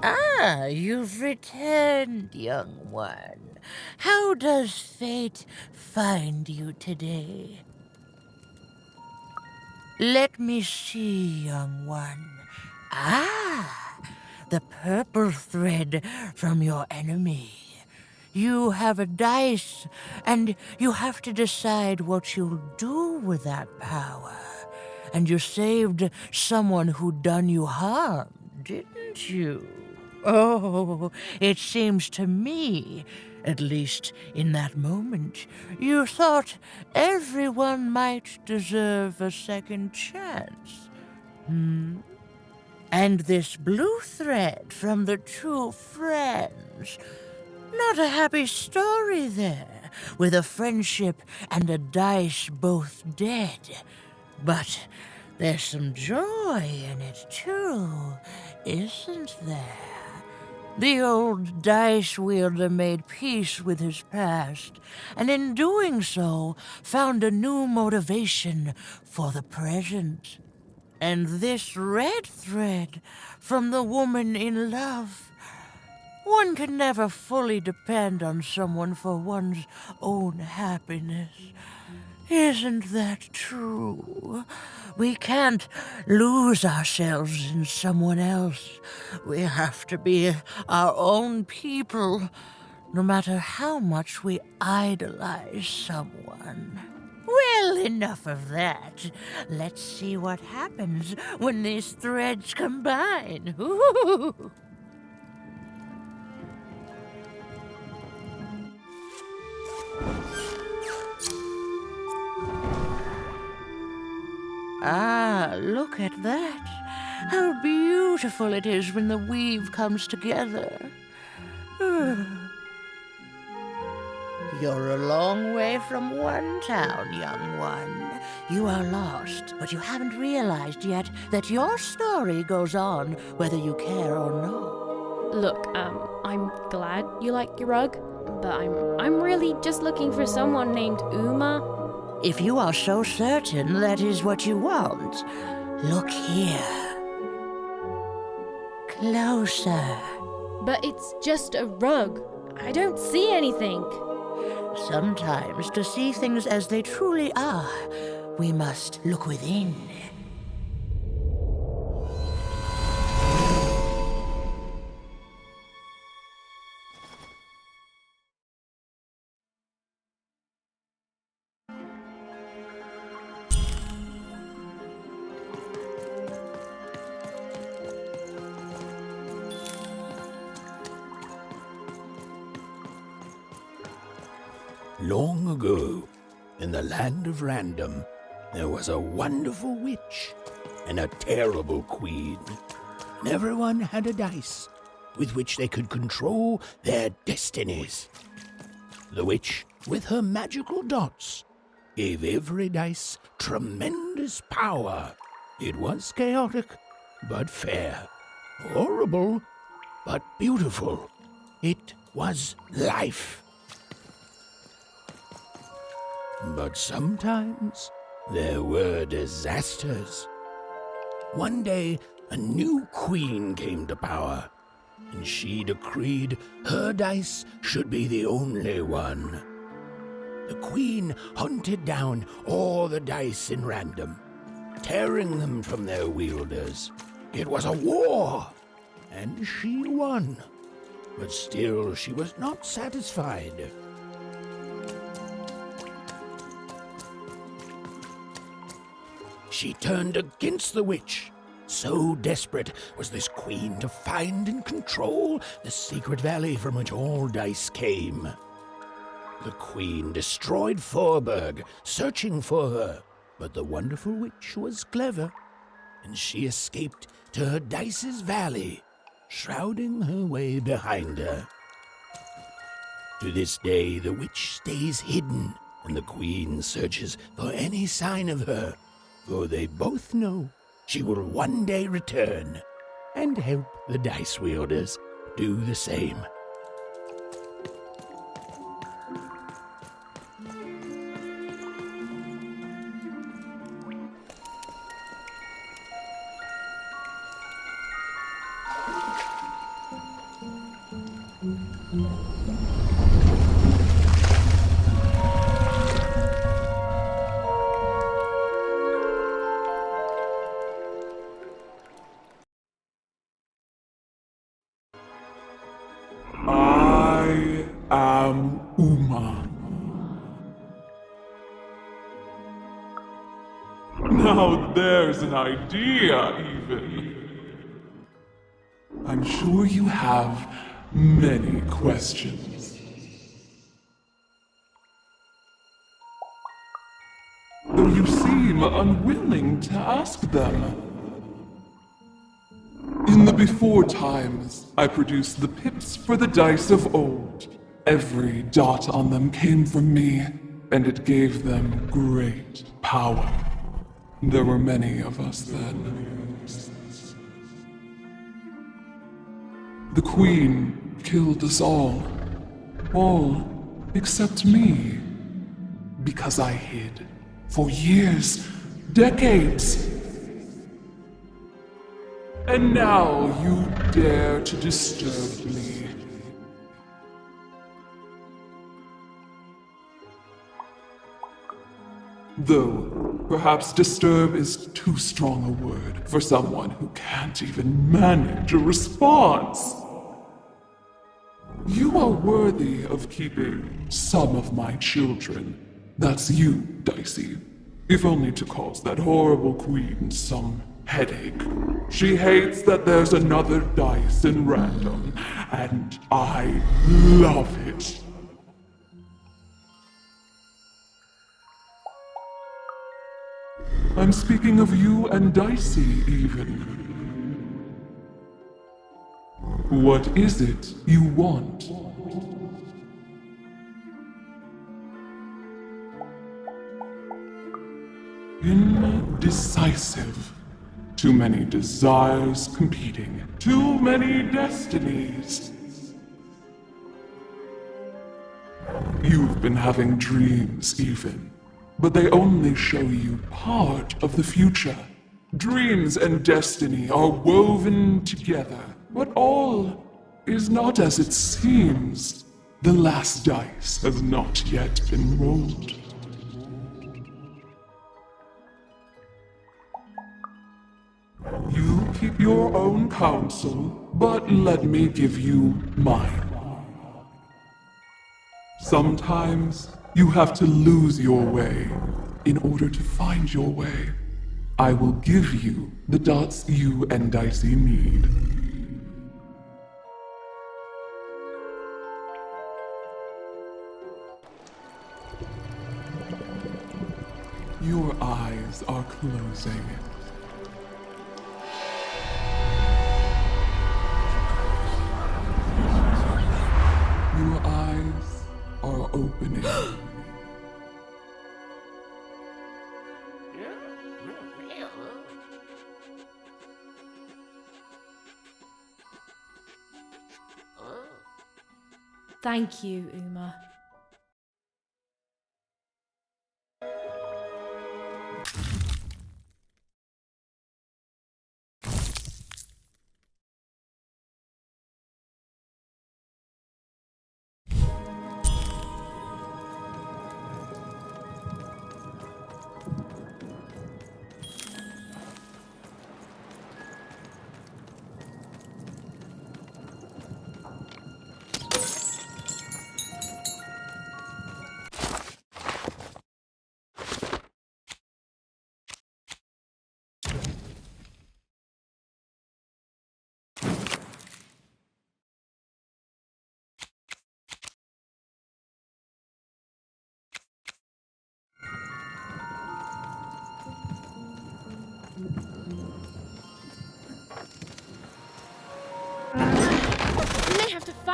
Ah, you've returned, young one. How does fate find you today? Let me see, young one. Ah, the purple thread from your enemy. You have a dice, and you have to decide what you'll do with that power. And you saved someone who'd done you harm, didn't you? Oh, it seems to me, at least in that moment, you thought everyone might deserve a second chance. And this blue thread from the two friends. Not a happy story there, with a friendship and a dice both dead. But there's some joy in it, too, isn't there? The old dice wielder made peace with his past, and in doing so, found a new motivation for the present. And this red thread from the woman in love. One can never fully depend on someone for one's own happiness. Isn't that true? We can't lose ourselves in someone else. We have to be our own people, no matter how much we idolize someone. Well, enough of that. Let's see what happens when these threads combine. Ooh. Ah, look at that. How beautiful it is when the weave comes together. You're a long way from one town, young one. You are lost, but you haven't realized yet that your story goes on whether you care or not. Look, I'm glad you like your rug, but I'm really just looking for someone named Ooma. If you are so certain that is what you want, look here. Closer. But it's just a rug. I don't see anything. Sometimes, to see things as they truly are, we must look within. Long ago, in the land of Random, there was a wonderful witch and a terrible queen. And everyone had a dice with which they could control their destinies. The witch, with her magical dots, gave every dice tremendous power. It was chaotic, but fair. Horrible, but beautiful. It was life. But sometimes there were disasters. One day, a new queen came to power, and she decreed her dice should be the only one. The queen hunted down all the dice in Random, tearing them from their wielders. It was a war, and she won. But still, she was not satisfied. She turned against the witch So desperate was this queen to find and control the secret valley from which all dice came. The queen destroyed Forberg, searching for her, but the wonderful witch was clever, and she escaped to her dice's valley, shrouding her way behind her. To this day, the witch stays hidden, and the queen searches for any sign of her, for they both know she will one day return and help the dice wielders do the same. I am Ooma. Now there's an idea, even. I'm sure you have many questions. Though you seem unwilling to ask them. In the before times, I produced the pips for the dice of old. Every dot on them came from me, and it gave them great power. There were many of us then. The Queen killed us all except me, because I hid for years, decades. And now you dare to disturb me. Though, perhaps disturb is too strong a word for someone who can't even manage a response. You are worthy of keeping some of my children. That's you, Dicey. If only to cause that horrible queen some headache. She hates that there's another dice in random, and I love it. I'm speaking of you and Dicey, even. What is it you want? Indecisive. Too many desires competing. Too many destinies. You've been having dreams, even. But they only show you part of the future. Dreams and destiny are woven together, but all is not as it seems. The last dice has not yet been rolled. You keep your own counsel, but let me give you mine. Sometimes you have to lose your way in order to find your way. I will give you the dots you and Dicey need. Your eyes are closing. Your eyes are opening. Thank you, Ooma.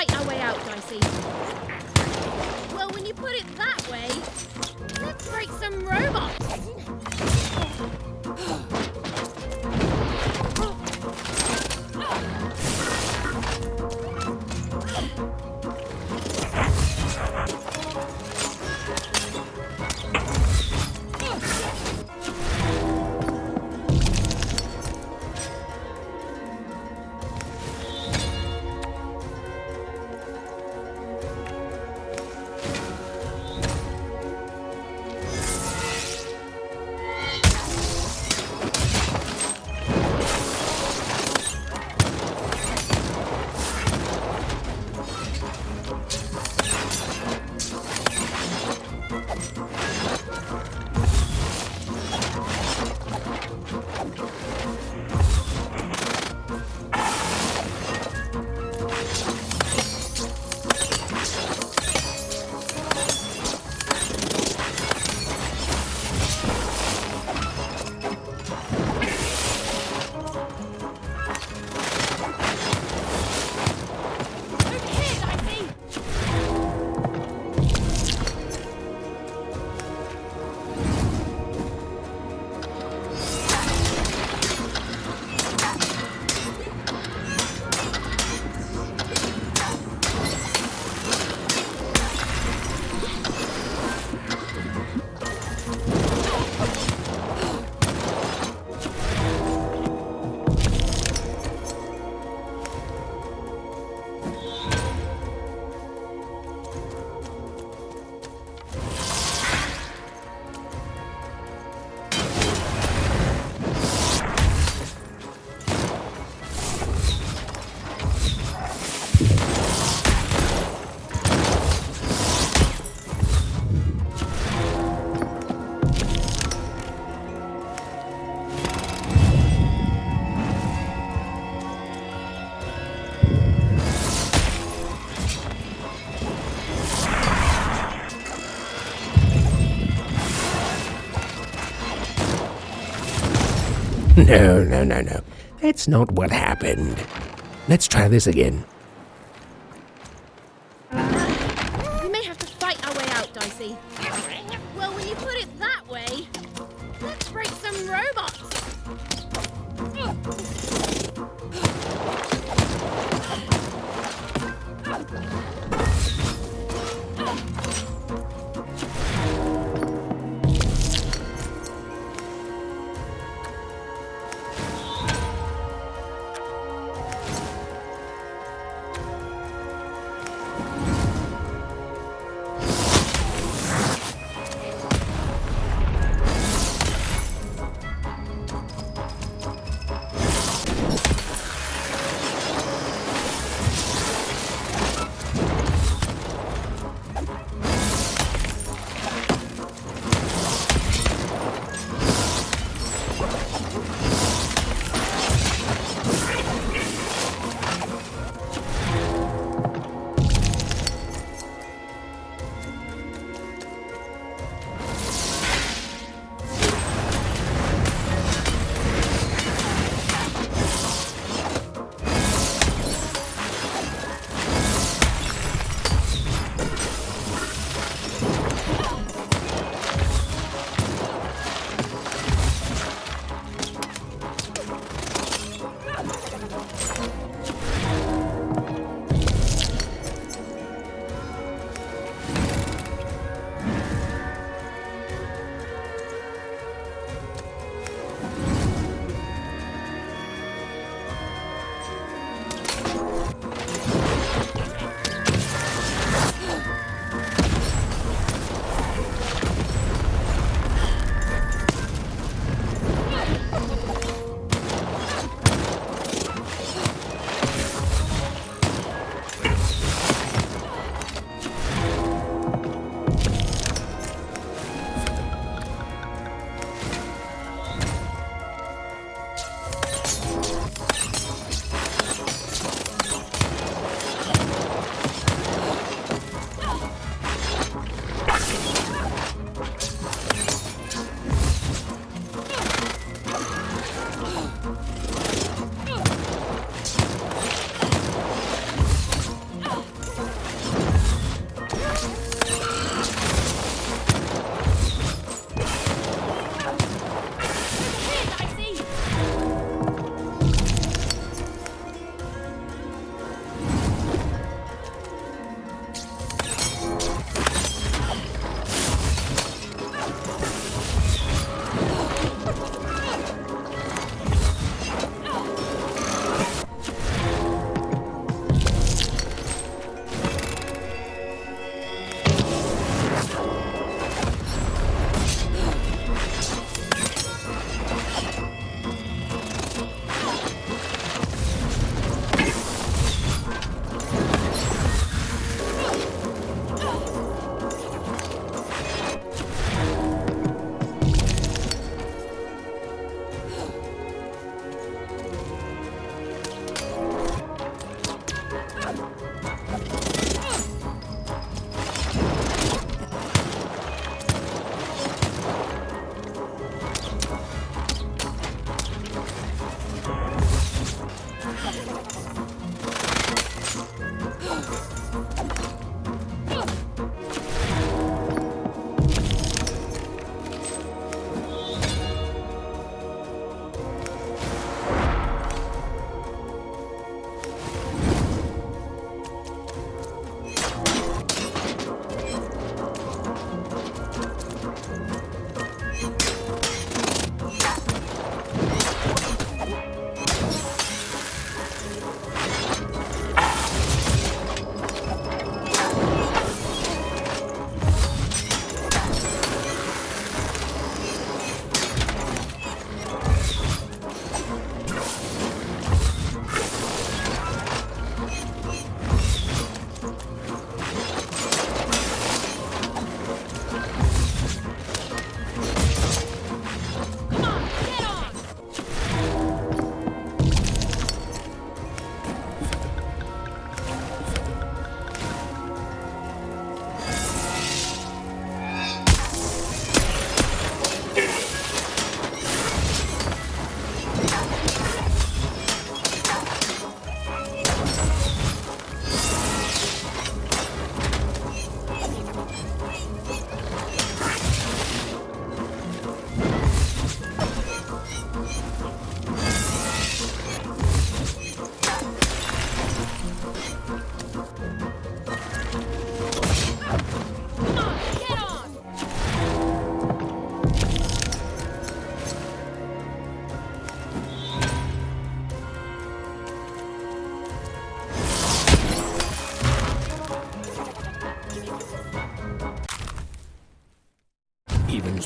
fight our way out, Dicey. Well, when you put it that way, let's break some robots. No. That's not what happened. Let's try this again. We may have to fight our way out, Dicey. Well, when you put it that way, let's break some robots.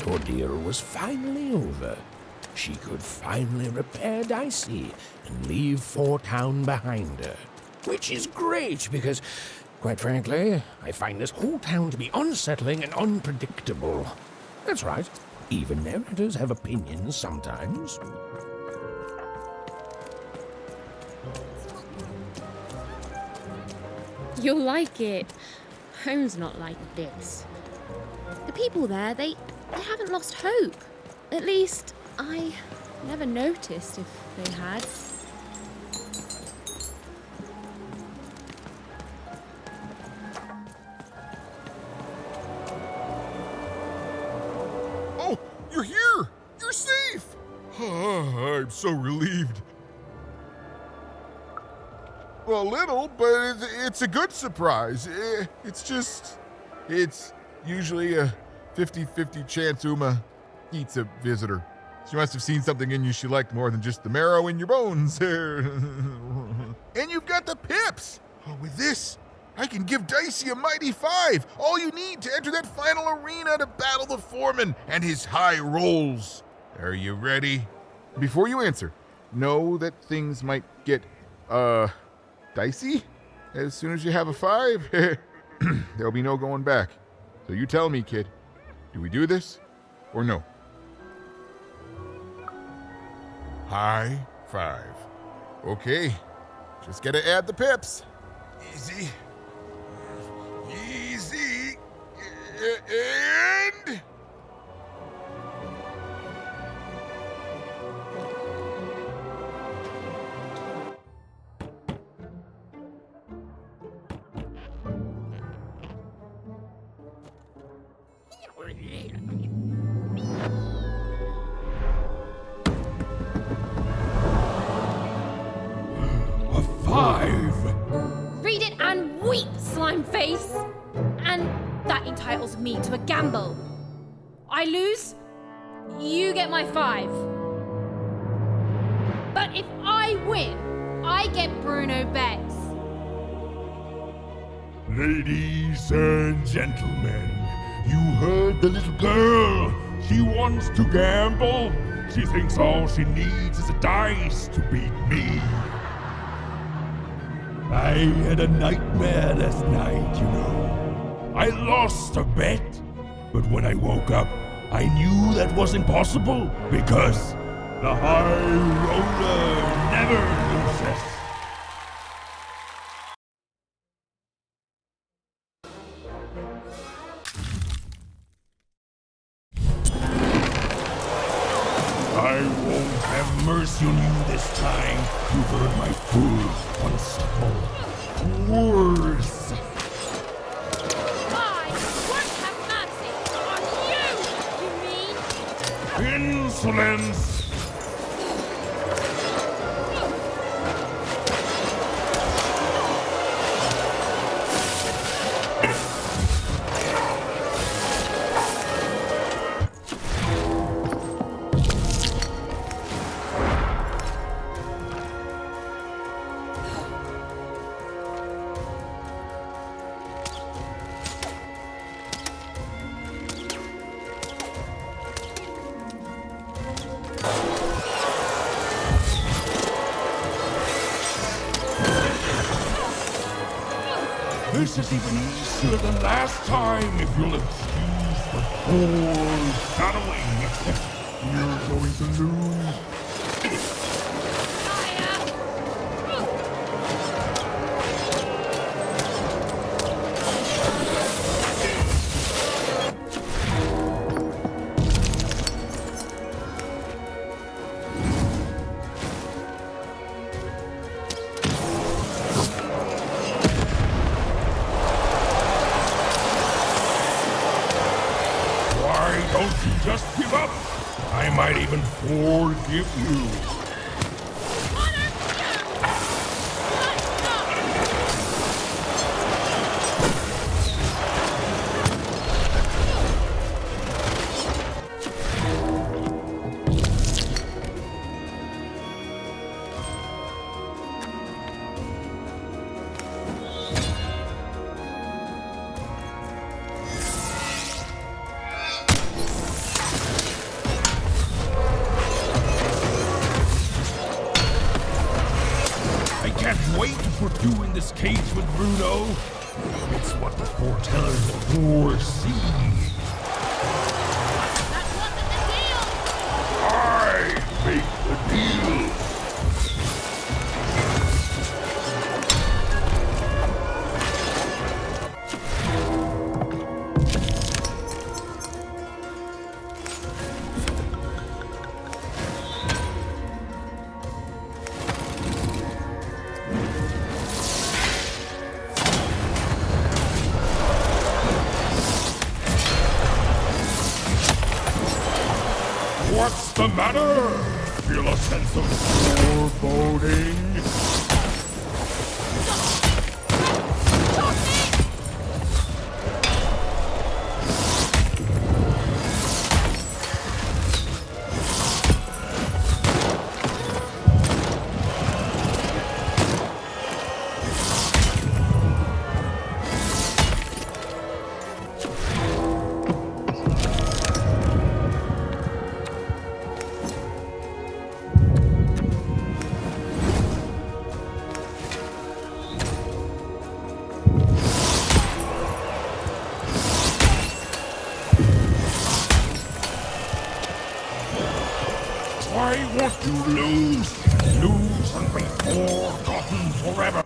ordeal was finally over. She could finally repair Dicey and leave Four Town behind her. Which is great because, quite frankly, I find this whole town to be unsettling and unpredictable. That's right. Even narrators have opinions sometimes. You'll like it. Home's not like this. The people there, they haven't lost hope. At least, I never noticed if they had. Oh, you're here! You're safe! I'm so relieved. Well, a little, but it's a good surprise. It's usually a 50-50 chance Ooma eats a visitor. She must have seen something in you she liked more than just the marrow in your bones. And you've got the pips! Oh, with this, I can give Dicey a mighty 5. All you need to enter that final arena to battle the foreman and his high rolls. Are you ready? Before you answer, know that things might get, dicey as soon as you have a 5. There'll be no going back. So you tell me, kid, do we do this or no? High 5. Okay, just gotta add the pips. Easy. Easy. And... A 5! Read it and weep, slime face! And that entitles me to a gamble. I lose, you get my 5. But if I win, I get Bruno Bex. Ladies and gentlemen, you heard the little girl. She wants to gamble. She thinks all she needs is a dice to beat me. I had a nightmare last night, you know. I lost a bet, but when I woke up, I knew that was impossible because the high roller never loses. I won't have mercy on you this time. You've heard my full, unstoppable words. I won't have mercy on you, you mean? Insolence! This is even easier than last time, if you'll excuse the foreshadowing. You're going to lose. Why don't you just give up? I might even forgive you. can't wait to put you in this cage with Bruno. It's what the foretellers foresee. That wasn't the deal! I make the deal. What's the matter? Feel a sense of foreboding? Why won't you lose? Lose and be forgotten forever.